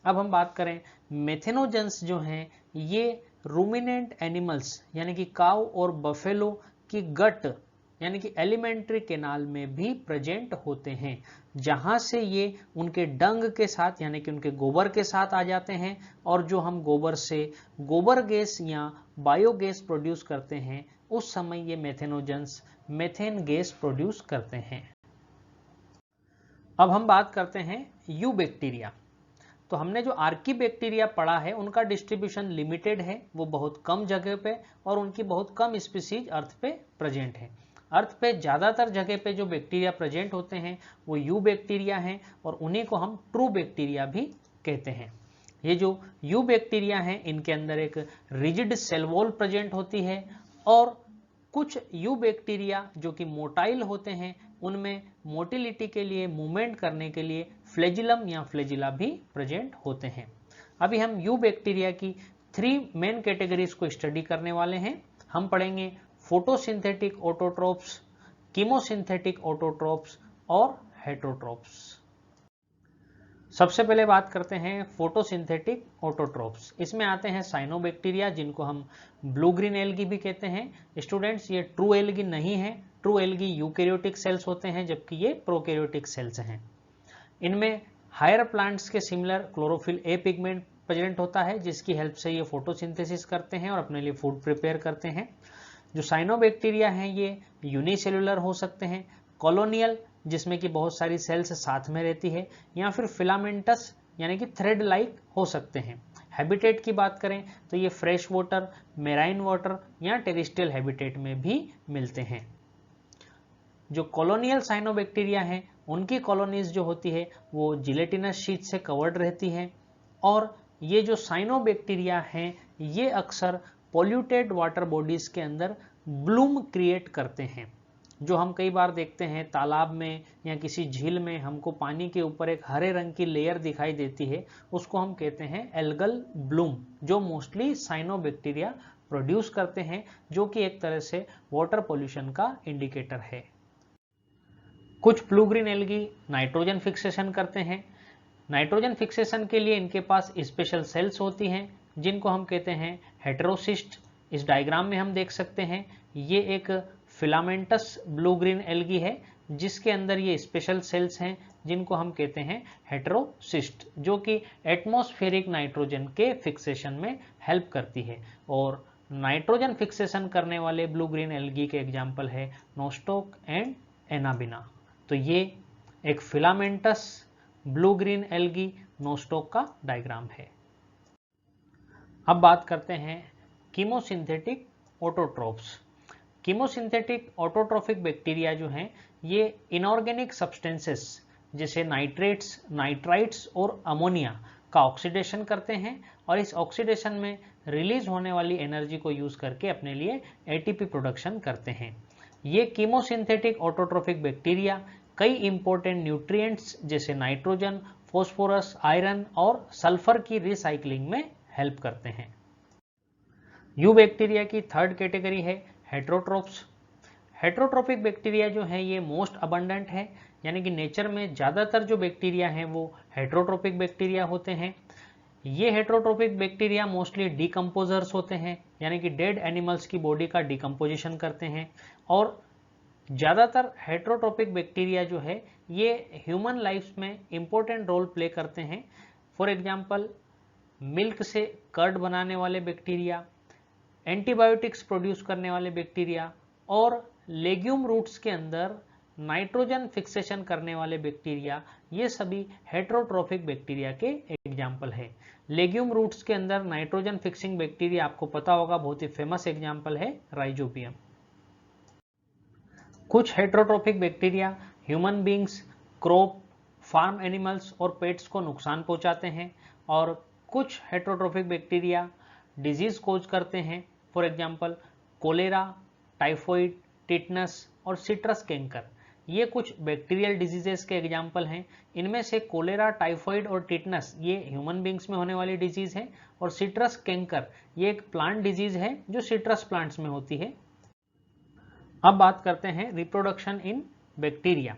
अब हम बात करें मेथेनोजन्स जो हैं ये रूमिनेंट एनिमल्स यानी कि काऊ और बफेलो की गट यानी कि एलिमेंट्री कैनाल में भी प्रेजेंट होते हैं, जहां से ये उनके डंग के साथ यानी कि उनके गोबर के साथ आ जाते हैं और जो हम गोबर से गोबर गैस या बायोगैस प्रोड्यूस करते हैं उस समय ये मेथेनोजन्स मेथेन गैस प्रोड्यूस करते हैं। अब हम बात करते हैं यूबैक्टीरिया। तो हमने जो आर्कीबैक्टीरिया पढ़ा है उनका डिस्ट्रीब्यूशन लिमिटेड है, वो बहुत कम जगह पे और उनकी बहुत कम स्पीसीज अर्थ पे प्रेजेंट है। अर्थ पे ज्यादातर जगह पे जो बैक्टीरिया प्रेजेंट होते हैं वो यूबैक्टीरिया हैं और उन्हीं को हम ट्रू बैक्टीरिया भी कहते हैं। ये जो यूबैक्टीरिया हैं इनके अंदर एक रिजिड सेल वॉल प्रेजेंट होती है और कुछ यूबैक्टीरिया जो कि मोटाइल होते हैं उनमें मोटिलिटी के लिए मूवमेंट करने के लिए फ्लैजिलम या फ्लैजिला भी प्रेजेंट होते हैं। अभी हम यूबैक्टीरिया की 3 मेन कैटेगरीज को स्टडी करने वाले हैं। हम पढ़ेंगे फोटोसिंथेटिक ऑटोट्रोप्स, कीमोसिंथेटिक ऑटोट्रोप्स और हेटरोट्रोप्स। सबसे पहले बात करते हैं फोटोसिंथेटिक ऑटोट्रोप्स। इसमें आते हैं साइनोबैक्टीरिया जिनको हम ब्लू ग्रीन एल्गी भी कहते हैं। स्टूडेंट्स ये ट्रू एल्गी नहीं है, ट्रू एल्गी यूकैरियोटिक सेल्स होते हैं जबकि ये प्रोकैरियोटिक सेल्स हैं। इनमें हायर प्लांट्स के similar chlorophyll A pigment present होता है जिसकी हेल्प से ये फोटोसिंथेसिस करते हैं और अपने लिए फूड प्रिपेयर करते हैं। जो साइनोबैक्टीरिया हैं ये यूनिसेलुलर हो सकते हैं, कॉलोनियल जिसमें कि बहुत सारी सेल्स साथ में रहती है, या फिर फिलामेंटस यानी कि थ्रेड लाइक हो सकते हैं। हैबिटेट की बात करें तो ये फ्रेश वाटर, मेराइन वाटर या टेरेस्ट्रियल हैबिटेट में भी मिलते हैं। जो कॉलोनियल साइनोबैक्टीरिया हैं उनकी कॉलोनीज जो होती है वो जिलेटिनस शीट से कवर्ड रहती हैं और ये जो साइनोबैक्टीरिया हैं ये अक्सर पॉल्यूटेड वाटर बॉडीज के अंदर ब्लूम क्रिएट करते हैं। जो हम कई बार देखते हैं तालाब में या किसी झील में हमको पानी के ऊपर एक हरे रंग की लेयर दिखाई देती है, उसको हम कहते हैं एल्गल ब्लूम, जो मोस्टली साइनोबैक्टीरिया प्रोड्यूस करते हैं, जो कि एक तरह से वाटर पोल्यूशन का इंडिकेटर है। कुछ blue green algae nitrogen fixation करते हैं। नाइट्रोजन फिक्सेशन के लिए इनके पास स्पेशल सेल्स होती हैं जिनको हम कहते हैं हेटेरोसिस्ट। इस डायग्राम में हम देख सकते हैं ये एक फिलामेंटस ब्लू ग्रीन एल्गी है जिसके अंदर ये स्पेशल सेल्स हैं जिनको हम कहते हैं हेटेरोसिस्ट, जो कि एटमॉस्फेरिक नाइट्रोजन के फिक्सेशन में हेल्प करती है। और नाइट्रोजन फिक्सेशन करने वाले ब्लू ग्रीन एल्गी के एग्जाम्पल है नोस्टॉक एंड एनाबिना। तो ये एक filamentous blue green algae Nostoc का डायग्राम है। अब बात करते हैं chemosynthetic autotrophs. Chemosynthetic autotrophic bacteria जो हैं ये इनऑर्गेनिक सब्सटेंसेस जैसे नाइट्रेट्स, नाइट्राइट्स और अमोनिया का ऑक्सीडेशन करते हैं और इस ऑक्सीडेशन में रिलीज होने वाली एनर्जी को यूज करके अपने लिए एटीपी प्रोडक्शन करते हैं। ये कीमोसिंथेटिक ऑटोट्रोफिक बैक्टीरिया कई इंपॉर्टेंट न्यूट्रिएंट्स जैसे नाइट्रोजन, फॉस्फोरस, आयरन और सल्फर की रिसाइकलिंग में हेल्प करते हैं। यू बैक्टीरिया की थर्ड कैटेगरी है हेटरोट्रोप्स। हेटरोट्रोपिक बैक्टीरिया जो है ये मोस्ट अबंडेंट है, यानी कि नेचर में ज्यादातर जो बैक्टीरिया हैं वो हेटरोट्रोपिक बैक्टीरिया होते हैं। ये हेटरोट्रोपिक बैक्टीरिया मोस्टली डिकम्पोजर्स होते हैं, यानी कि डेड एनिमल्स की बॉडी का डिकम्पोजिशन करते हैं। और ज्यादातर हेटरोट्रोपिक बैक्टीरिया जो है ये ह्यूमन लाइफ में इंपॉर्टेंट रोल प्ले करते हैं। फॉर एग्जाम्पल मिल्क से कर्ड बनाने वाले बैक्टीरिया, एंटीबायोटिक्स प्रोड्यूस करने वाले बैक्टीरिया और लेग्यूम रूट्स के अंदर नाइट्रोजन फिक्सेशन करने वाले बैक्टीरिया, ये सभी हेटेरोट्रोफिक बैक्टीरिया के एग्जाम्पल है। लेग्यूम रूट्स के अंदर नाइट्रोजन फिक्सिंग बैक्टीरिया आपको पता होगा, बहुत ही फेमस एग्जाम्पल है राइजोबियम। कुछ heterotrophic bacteria human beings, crop, farm animals और पेट्स को नुकसान पहुंचाते हैं, और कुछ हेटेरोट्रोफिक बैक्टीरिया डिजीज कोज करते हैं। For example cholera, typhoid, tetanus और सिट्रस कैंकर, ये कुछ बैक्टीरियल डिजीजेस के एग्जाम्पल हैं। इनमें से कोलेरा, टाइफॉइड और टिटनस ये ह्यूमन बींग्स में होने वाली डिजीज है, और सिट्रस कैंकर ये एक प्लांट डिजीज है जो सिट्रस प्लांट्स में होती है। अब बात करते हैं reproduction in bacteria.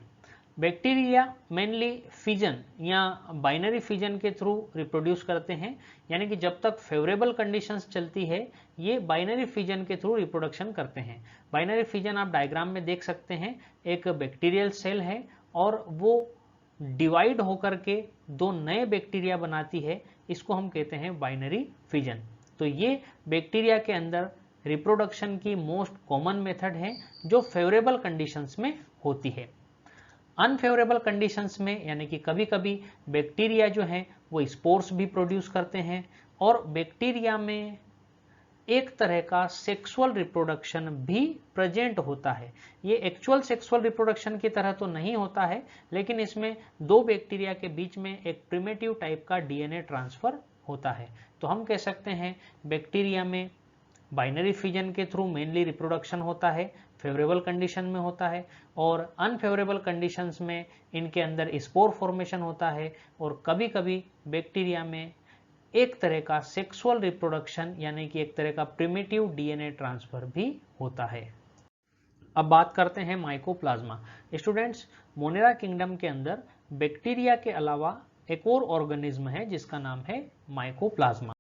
Bacteria mainly fission या बाइनरी फिजन के थ्रू रिप्रोड्यूस करते हैं, यानी कि जब तक फेवरेबल कंडीशंस चलती है ये बाइनरी फिजन के थ्रू रिप्रोडक्शन करते हैं। बाइनरी फिजन आप डायग्राम में देख सकते हैं, एक बैक्टीरियल सेल है और वो डिवाइड होकर के दो नए बैक्टीरिया बनाती है, इसको हम कहते हैं बाइनरी फिजन। तो ये बैक्टीरिया के अंदर रिप्रोडक्शन की मोस्ट कॉमन मेथड है जो फेवरेबल कंडीशंस में होती है। अनफेवरेबल कंडीशंस में यानी कि कभी कभी बैक्टीरिया जो है वो स्पोर्स भी प्रोड्यूस करते हैं, और बैक्टीरिया में एक तरह का सेक्सुअल रिप्रोडक्शन भी प्रेजेंट होता है। ये एक्चुअल सेक्सुअल रिप्रोडक्शन की तरह तो नहीं होता है, लेकिन इसमें दो बैक्टीरिया के बीच में एक प्रिमिटिव टाइप का डीएनए ट्रांसफर होता है। तो हम कह सकते हैं बैक्टीरिया में बाइनरी फिजन के थ्रू मेनली रिप्रोडक्शन होता है, फेवरेबल कंडीशन में होता है, और अनफेवरेबल कंडीशंस में इनके अंदर स्पोर फॉर्मेशन होता है, और कभी कभी बैक्टीरिया में एक तरह का सेक्सुअल रिप्रोडक्शन यानी कि एक तरह का प्रिमिटिव डीएनए ट्रांसफर भी होता है। अब बात करते हैं माइकोप्लाज्मा। स्टूडेंट्स, मोनेरा किंगडम के अंदर बैक्टीरिया के अलावा एक और ऑर्गेनिज्म है जिसका नाम है माइकोप्लाज्मा।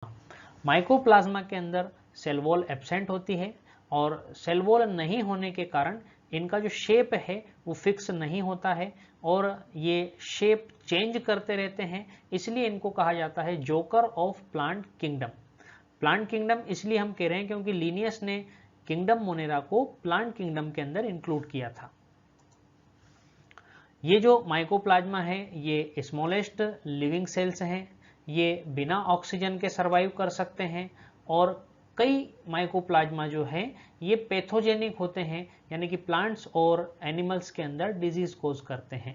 माइकोप्लाज्मा के अंदर सेल वॉल एब्सेंट होती है, और सेल वॉल नहीं होने के कारण इनका जो शेप है वो फिक्स नहीं होता है, और ये शेप चेंज करते रहते हैं, इसलिए इनको कहा जाता है joker of plant kingdom. Plant kingdom इसलिए हम कह रहे हैं क्योंकि लिनियस ने किंगडम मोनेरा को प्लांट किंगडम के अंदर इंक्लूड किया था। ये जो माइकोप्लाज्मा है ये स्मॉलेस्ट लिविंग सेल्स हैं, ये बिना ऑक्सीजन के सर्वाइव कर सकते हैं, और कई माइकोप्लाज्मा जो हैं ये पैथोजेनिक होते हैं, यानी कि प्लांट्स और एनिमल्स के अंदर डिजीज कोज करते हैं।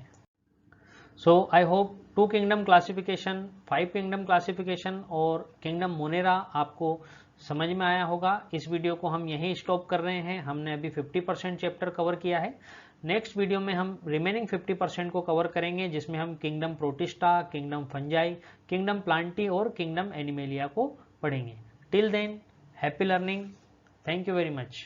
So I hope 2 kingdom classification, 5 kingdom classification और किंगडम मोनेरा आपको समझ में आया होगा। इस वीडियो को हम यहीं स्टॉप कर रहे हैं, हमने अभी 50% चैप्टर कवर किया है। नेक्स्ट वीडियो में हम रिमेनिंग 50% को कवर करेंगे, जिसमें हम kingdom Protista, kingdom fungi, kingdom Plantae और किंगडम एनिमेलिया को पढ़ेंगे। Till then, happy learning. Thank you very much.